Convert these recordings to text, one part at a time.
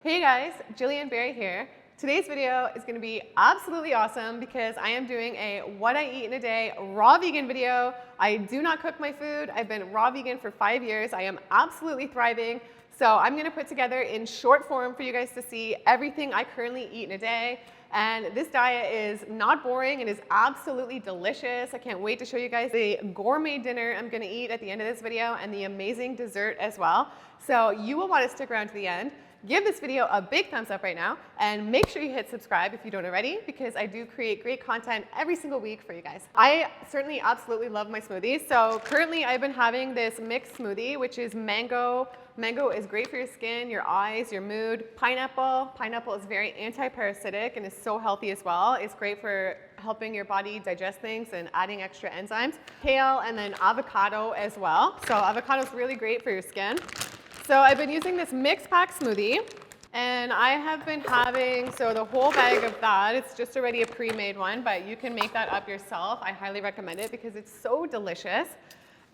Hey guys, Gillian Berry here. Today's video is going to be absolutely awesome because I am doing a what I eat in a day raw vegan video. I do not cook my food. I've been raw vegan for 5 years. I am absolutely thriving. So I'm going to put together in short form for you guys to see everything I currently eat in a day. And this diet is not boring. It is absolutely delicious. I can't wait to show you guys the gourmet dinner I'm going to eat at the end of this video and the amazing dessert as well. So you will want to stick around to the end. Give this video a big thumbs up right now and make sure you hit subscribe if you don't already because I do create great content every single week for you guys. I certainly absolutely love my smoothies. So currently I've been having this mixed smoothie, which is mango. Mango is great for your skin, your eyes, your mood. Pineapple. Pineapple is very anti-parasitic and is so healthy as well. It's great for helping your body digest things and adding extra enzymes. Kale and then avocado as well. So avocado is really great for your skin. So I've been using this mix pack smoothie and I have been having, so the whole bag of that, it's just already a pre-made one, but you can make that up yourself. I highly recommend it because it's so delicious.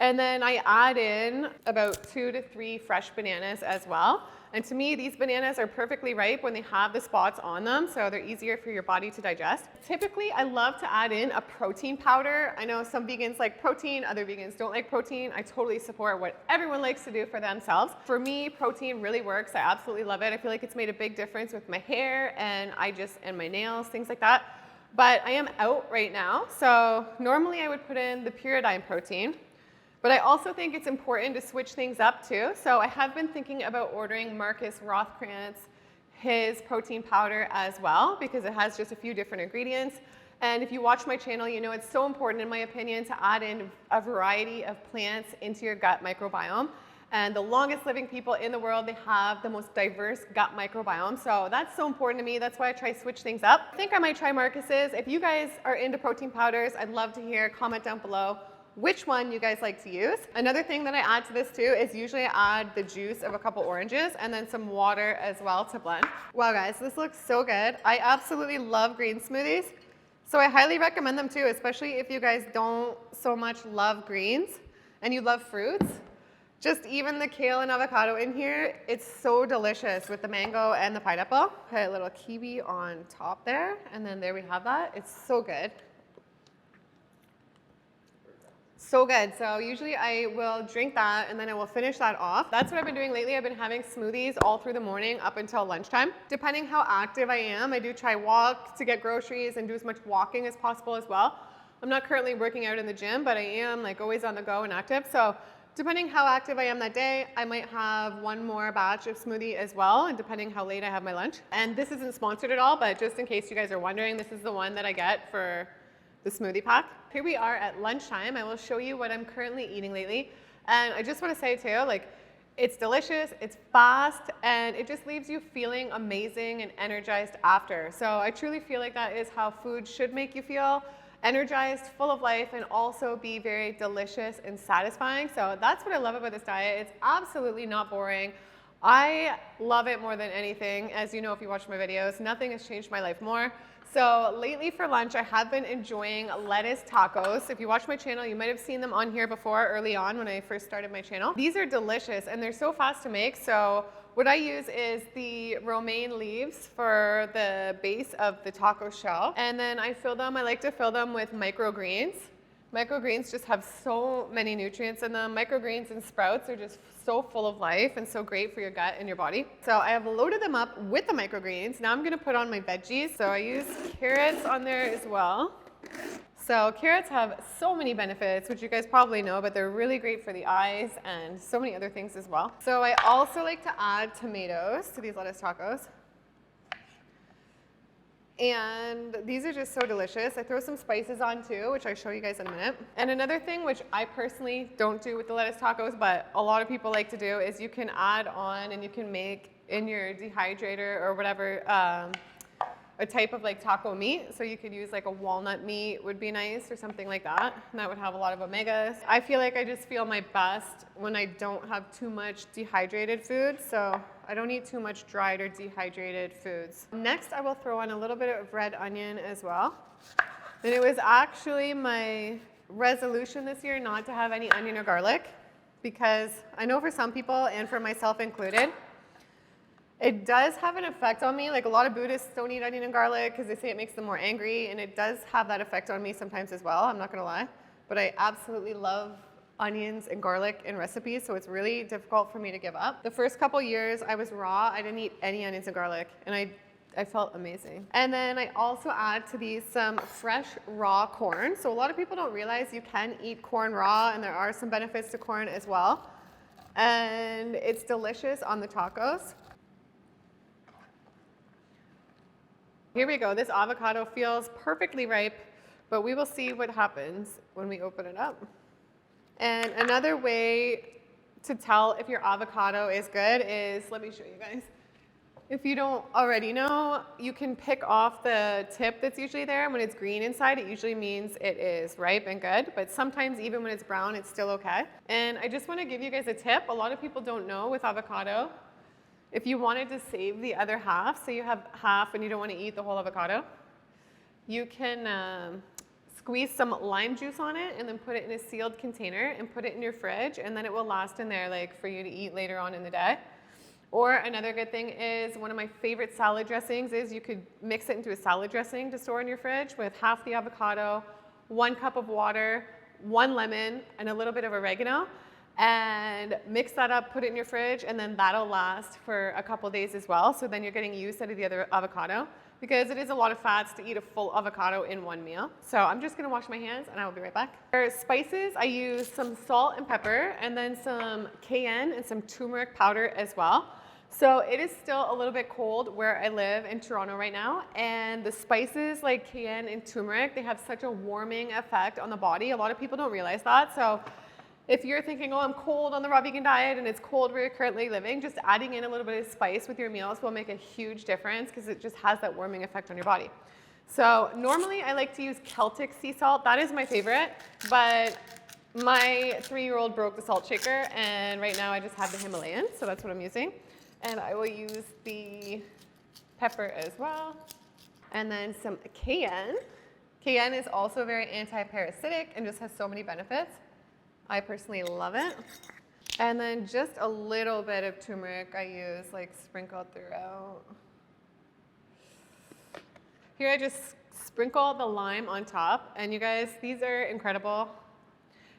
And then I add in about 2 to 3 fresh bananas as well. And to me, these bananas are perfectly ripe when they have the spots on them, so they're easier for your body to digest. Typically, I love to add in a protein powder. I know some vegans like protein, other vegans don't like protein. I totally support what everyone likes to do for themselves. For me, protein really works. I absolutely love it. I feel like it's made a big difference with my hair and my nails, things like that. But I am out right now, so normally I would put in the Pyridine protein. But I also think it's important to switch things up too. So I have been thinking about ordering Marcus Rothkrantz, his protein powder as well, because it has just a few different ingredients. And if you watch my channel, you know it's so important in my opinion to add in a variety of plants into your gut microbiome. And the longest living people in the world, they have the most diverse gut microbiome. So that's so important to me. That's why I try to switch things up. I think I might try Marcus's. If you guys are into protein powders, I'd love to hear, comment down below which one you guys like to use. Another thing that I add to this too is usually I add the juice of a couple oranges and then some water as well to blend. Wow guys, this looks so good. I absolutely love green smoothies. So I highly recommend them too, especially if you guys don't so much love greens and you love fruits. Just even the kale and avocado in here, it's so delicious with the mango and the pineapple. Put a little kiwi on top there, and then there we have that. It's so good. So good. So usually I will drink that and then I will finish that off. That's what I've been doing lately. I've been having smoothies all through the morning up until lunchtime. Depending how active I am, I do try walk to get groceries and do as much walking as possible as well. I'm not currently working out in the gym, but I am like always on the go and active. So depending how active I am that day, I might have one more batch of smoothie as well, and depending how late I have my lunch. And this isn't sponsored at all, but just in case you guys are wondering, this is the one that I get for the smoothie pack. Here we are at lunchtime. I will show you what I'm currently eating lately. And I just want to say too, like, it's delicious, it's fast, and it just leaves you feeling amazing and energized after. So I truly feel like that is how food should make you feel. Energized, full of life, and also be very delicious and satisfying. So that's what I love about this diet. It's absolutely not boring. I love it more than anything. As you know, if you watch my videos, nothing has changed my life more. So lately for lunch, I have been enjoying lettuce tacos. If you watch my channel, you might have seen them on here before early on when I first started my channel. These are delicious and they're so fast to make. So what I use is the romaine leaves for the base of the taco shell. And then I like to fill them with microgreens. Microgreens just have so many nutrients in them. Microgreens and sprouts are just so full of life and so great for your gut and your body. So I have loaded them up with the microgreens. Now I'm gonna put on my veggies. So I use carrots on there as well. So carrots have so many benefits, which you guys probably know, but they're really great for the eyes and so many other things as well. So I also like to add tomatoes to these lettuce tacos. And these are just so delicious. I throw some spices on too, which I'll show you guys in a minute. And another thing, which I personally don't do with the lettuce tacos, but a lot of people like to do, is you can add on and you can make in your dehydrator or whatever, a type of like taco meat. So you could use like a walnut meat would be nice or something like that. And that would have a lot of omegas. I feel like I just feel my best when I don't have too much dehydrated food. So I don't eat too much dried or dehydrated foods. Next, I will throw on a little bit of red onion as well. And it was actually my resolution this year not to have any onion or garlic because I know for some people and for myself included, It does have an effect on me. Like a lot of Buddhists don't eat onion and garlic because they say it makes them more angry, and it does have that effect on me sometimes as well, I'm not gonna lie. But I absolutely love onions and garlic in recipes, so it's really difficult for me to give up. The first couple years I was raw, I didn't eat any onions and garlic, and I felt amazing. And then I also add to these some fresh raw corn. So a lot of people don't realize you can eat corn raw, and there are some benefits to corn as well. And it's delicious on the tacos. Here we go. This avocado feels perfectly ripe, but we will see what happens when we open it up. And another way to tell if your avocado is good is, let me show you guys. If you don't already know, you can pick off the tip that's usually there. When it's green inside, it usually means it is ripe and good, but sometimes even when it's brown, it's still okay. And I just want to give you guys a tip. A lot of people don't know with avocado, if you wanted to save the other half, so you have half and you don't want to eat the whole avocado, you can squeeze some lime juice on it and then put it in a sealed container and put it in your fridge, and then it will last in there like for you to eat later on in the day. Or another good thing is, one of my favorite salad dressings is you could mix it into a salad dressing to store in your fridge with half the avocado, 1 cup of water, 1 lemon, and a little bit of oregano. And mix that up, put it in your fridge, and then that'll last for a couple days as well. So then you're getting use out of the other avocado, because it is a lot of fats to eat a full avocado in one meal. So I'm just gonna wash my hands and I will be right back. For spices, I use some salt and pepper, and then some cayenne and some turmeric powder as well. So it is still a little bit cold where I live in Toronto right now, and the spices like cayenne and turmeric, they have such a warming effect on the body. A lot of people don't realize that. So if you're thinking, oh, I'm cold on the raw vegan diet and it's cold where you're currently living, just adding in a little bit of spice with your meals will make a huge difference, because it just has that warming effect on your body. So normally I like to use Celtic sea salt. That is my favorite, but my 3-year-old broke the salt shaker, and right now I just have the Himalayan, so that's what I'm using. And I will use the pepper as well, and then some cayenne. Cayenne is also very anti-parasitic and just has so many benefits. I personally love it. And then just a little bit of turmeric I use, like sprinkled throughout. Here I just sprinkle the lime on top, and you guys, these are incredible.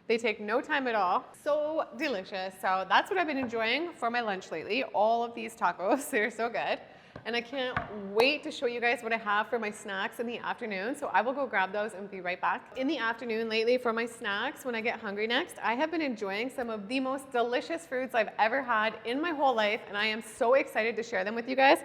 They take no time at all. So delicious. So that's what I've been enjoying for my lunch lately. All of these tacos, they're so good. And I can't wait to show you guys what I have for my snacks in the afternoon. So I will go grab those and be right back. In the afternoon lately for my snacks, when I get hungry next, I have been enjoying some of the most delicious fruits I've ever had in my whole life, and I am so excited to share them with you guys.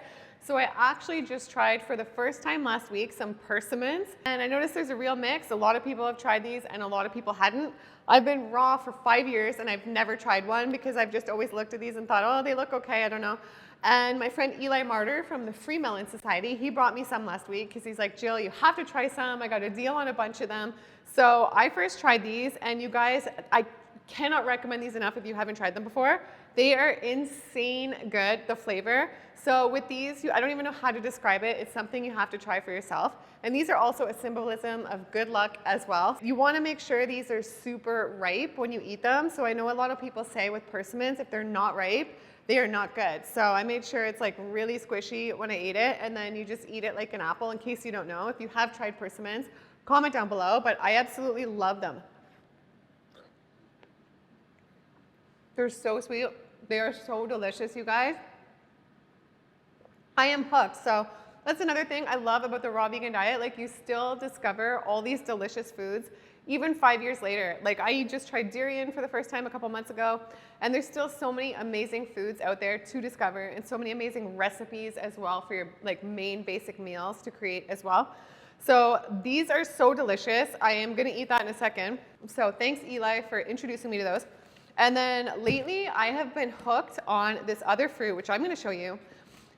So I actually just tried for the first time last week some persimmons, and I noticed there's a real mix. A lot of people have tried these and a lot of people hadn't. I've been raw for 5 years and I've never tried one because I've just always looked at these and thought, oh, they look okay, I don't know. And my friend Eli Martyr from the Free Melon Society, he brought me some last week because he's like, Jill, you have to try some. I got a deal on a bunch of them. So I first tried these, and you guys, I cannot recommend these enough if you haven't tried them before. They are insane good, the flavor. So with these, I don't even know how to describe it. It's something you have to try for yourself. And these are also a symbolism of good luck as well. You want to make sure these are super ripe when you eat them. So I know a lot of people say with persimmons, if they're not ripe, they are not good. So I made sure it's like really squishy when I ate it, and then you just eat it like an apple. In case you don't know, if you have tried persimmons, comment down below, but I absolutely love them. They're so sweet. They are so delicious, you guys. I am hooked. So that's another thing I love about the raw vegan diet. Like, you still discover all these delicious foods even 5 years later. Like, I just tried durian for the first time a couple months ago, and there's still so many amazing foods out there to discover, and so many amazing recipes as well for your like main basic meals to create as well. So these are so delicious. I am gonna eat that in a second. So thanks, Eli, for introducing me to those. And then lately I have been hooked on this other fruit, which I'm gonna show you.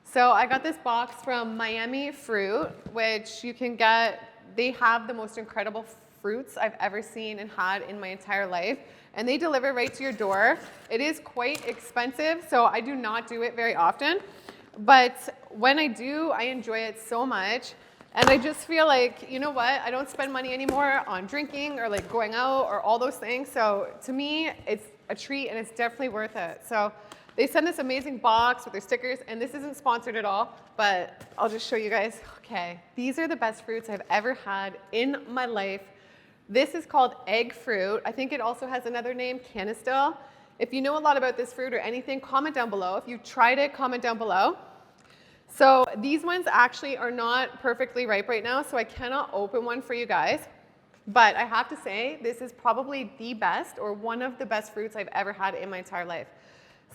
So I got this box from Miami Fruit, which you can get. They have the most incredible fruits I've ever seen and had in my entire life, and they deliver right to your door. It is quite expensive, so I do not do it very often, but when I do, I enjoy it so much. And I just feel like, you know what, I don't spend money anymore on drinking or like going out or all those things. So to me, it's a treat and it's definitely worth it. So They send this amazing box with their stickers, and this isn't sponsored at all, but I'll just show you guys. Okay, these are the best fruits I've ever had in my life. This is called egg fruit. I think it also has another name, canistil. If you know a lot about this fruit or anything, comment down below. If you tried it, comment down below. So these ones actually are not perfectly ripe right now, so I cannot open one for you guys. But I have to say, this is probably the best or one of the best fruits I've ever had in my entire life.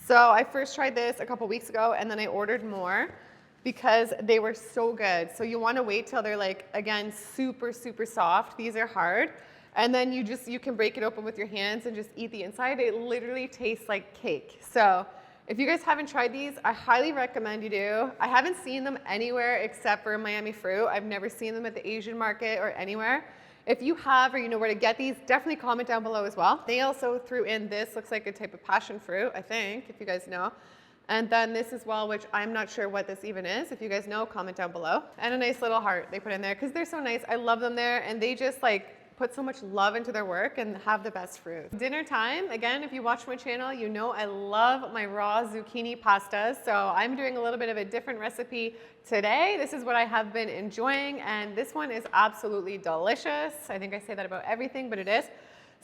So I first tried this a couple weeks ago, and then I ordered more because they were so good. So you want to wait till they're like, again, super, super soft. These are hard. And then you can break it open with your hands and just eat the inside. It literally tastes like cake. So if you guys haven't tried these, I highly recommend you do. I haven't seen them anywhere except for Miami Fruit. I've never seen them at the Asian market or anywhere. If you have or you know where to get these, definitely comment down below as well. They also threw in this, looks like a type of passion fruit, I think, if you guys know. And then this as well, which I'm not sure what this even is. If you guys know, comment down below. And a nice little heart they put in there because they're so nice. I love them there, and they just like put so much love into their work and have the best fruit. Dinner time, again, if you watch my channel, you know I love my raw zucchini pastas. So I'm doing a little bit of a different recipe today. This is what I have been enjoying, and this one is absolutely delicious. I think I say that about everything, but it is.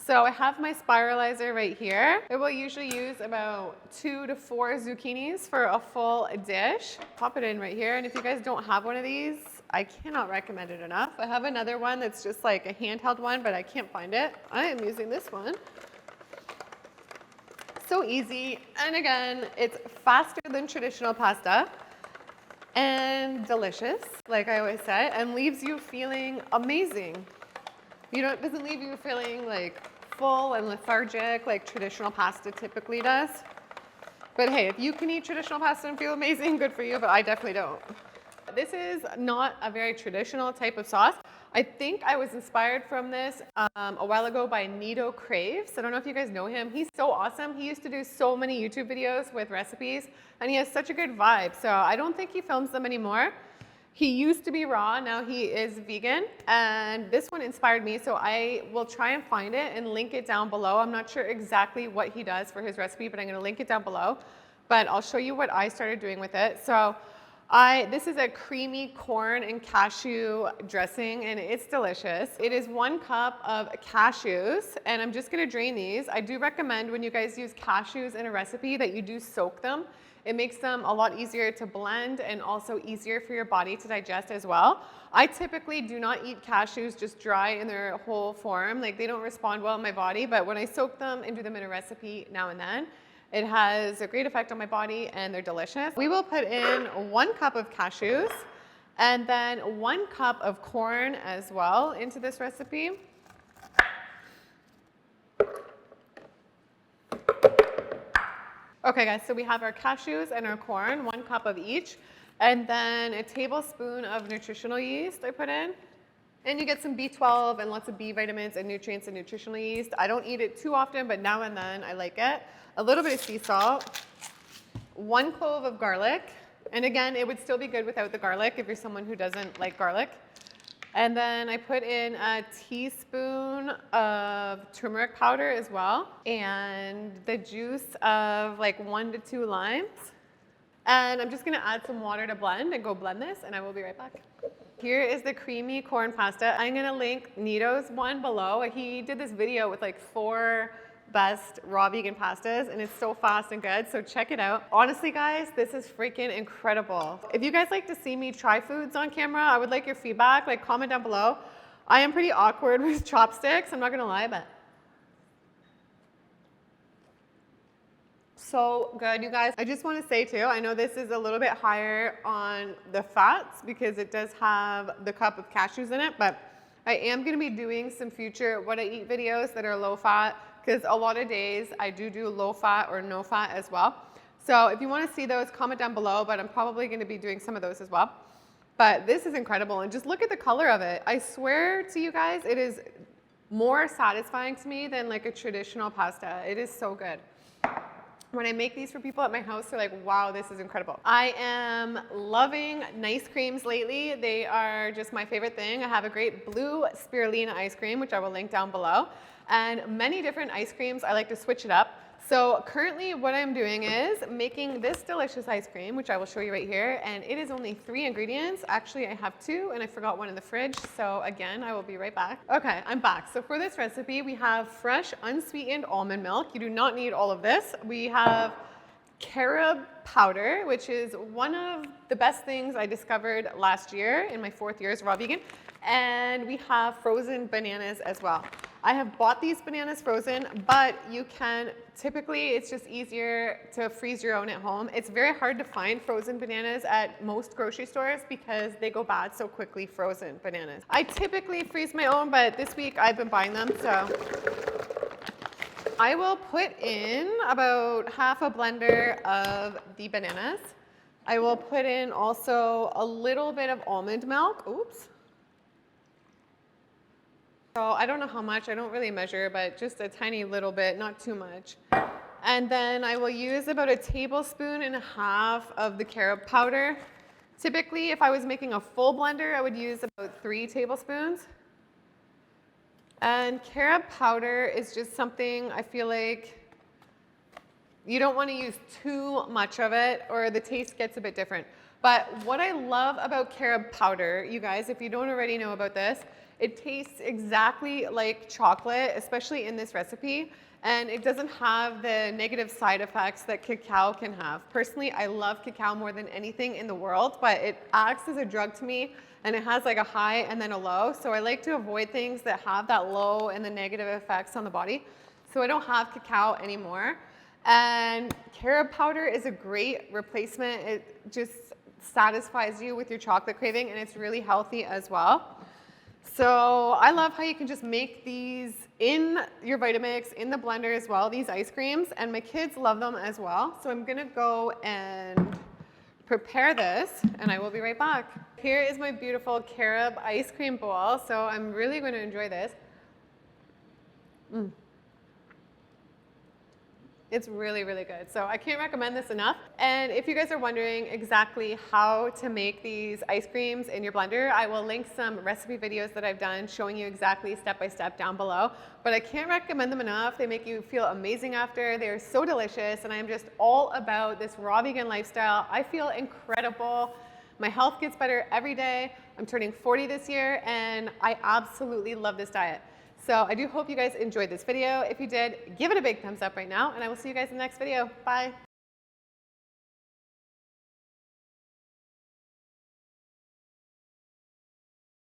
So I have my spiralizer right here. I will usually use about 2 to 4 zucchinis for a full dish. Pop it in right here, and if you guys don't have one of these, I cannot recommend it enough. I have another one that's just like a handheld one, but I can't find it. I am using this one. So easy, and again, it's faster than traditional pasta and delicious, like I always say, and leaves you feeling amazing. It doesn't leave you feeling like full and lethargic like traditional pasta typically does. But hey, if you can eat traditional pasta and feel amazing, good for you, but I definitely don't. This is not a very traditional type of sauce. I think I was inspired from this a while ago by Nito Craves. I don't know if you guys know him. He's so awesome. He used to do so many YouTube videos with recipes, and he has such a good vibe. So I don't think he films them anymore. He used to be raw, now he is vegan, and this one inspired me, so I will try and find it and link it down below. I'm not sure exactly what he does for his recipe, but I'm gonna link it down below. But I'll show you what I started doing with it. So this is a creamy corn and cashew dressing, and it's delicious. It is 1 cup of cashews, and I'm just gonna drain these. I do recommend when you guys use cashews in a recipe that you do soak them. It makes them a lot easier to blend and also easier for your body to digest as well. I typically do not eat cashews just dry in their whole form. Like, they don't respond well in my body, but when I soak them and do them in a recipe now and then, it has a great effect on my body, and they're delicious. We will put in 1 cup of cashews and then 1 cup of corn as well into this recipe. Okay guys, so we have our cashews and our corn, 1 cup of each, and then a tablespoon of nutritional yeast I put in. And you get some B12 and lots of B vitamins and nutrients in nutritional yeast. I don't eat it too often, but now and then I like it. A little bit of sea salt, 1 clove of garlic, and again, it would still be good without the garlic if you're someone who doesn't like garlic. And then I put in a teaspoon of turmeric powder as well, and the juice of like 1 to 2 limes. And I'm just gonna add some water to blend and go blend this, and I will be right back. Here is the creamy corn pasta. I'm gonna link Nito's one below. He did this video with like 4 best raw vegan pastas, and it's so fast and good, so check it out. Honestly guys, this is freaking incredible. If you guys like to see me try foods on camera, I would like your feedback, like comment down below. I am pretty awkward with chopsticks, I'm not gonna lie, but so good, you guys. I just want to say too, I know this is a little bit higher on the fats because it does have the cup of cashews in it, but I am going to be doing some future what I eat videos that are low fat, because a lot of days I do low fat or no fat as well. So if you want to see those, comment down below, but I'm probably going to be doing some of those as well. But this is incredible, and just look at the color of it. I swear to you guys, it is more satisfying to me than like a traditional pasta. It is so good. When I make these for people at my house, they're like, wow, this is incredible. I am loving nice creams lately. They are just my favorite thing. I have a great blue spirulina ice cream, which I will link down below, and many different ice creams. I like to switch it up. So currently what I'm doing is making this delicious ice cream, which I will show you right here. And it is only 3 ingredients. Actually, I have 2 and I forgot one in the fridge. So again, I will be right back. Okay, I'm back. So for this recipe, we have fresh unsweetened almond milk. You do not need all of this. We have carob powder, which is one of the best things I discovered last year in my 4th year as raw vegan. And we have frozen bananas as well. I have bought these bananas frozen, but you can, typically it's just easier to freeze your own at home. It's very hard to find frozen bananas at most grocery stores because they go bad so quickly, frozen bananas. I typically freeze my own, but this week I've been buying them, so. I will put in about half a blender of the bananas. I will put in also a little bit of almond milk. Oops. So I don't know how much, I don't really measure, but just a tiny little bit, not too much. And then I will use about 1.5 tablespoons of the carob powder. Typically, if I was making a full blender, I would use about 3 tablespoons. And carob powder is just something I feel like you don't want to use too much of it or the taste gets a bit different. But what I love about carob powder, you guys, if you don't already know about this, it tastes exactly like chocolate, especially in this recipe, and it doesn't have the negative side effects that cacao can have. Personally, I love cacao more than anything in the world, but it acts as a drug to me, and it has like a high and then a low, so I like to avoid things that have that low and the negative effects on the body. So I don't have cacao anymore. And carob powder is a great replacement. It just satisfies you with your chocolate craving, and it's really healthy as well. So I love how you can just make these in your Vitamix, in the blender as well, these ice creams, and my kids love them as well. So I'm gonna go and prepare this, and I will be right back. Here is my beautiful carob ice cream bowl, so I'm really gonna enjoy this. It's really, really good. So I can't recommend this enough. And if you guys are wondering exactly how to make these ice creams in your blender, I will link some recipe videos that I've done showing you exactly step by step down below. But I can't recommend them enough. They make you feel amazing after. They are so delicious. And I'm just all about this raw vegan lifestyle. I feel incredible. My health gets better every day. I'm turning 40 this year and I absolutely love this diet. So I do hope you guys enjoyed this video. If you did, give it a big thumbs up right now, and I will see you guys in the next video. Bye.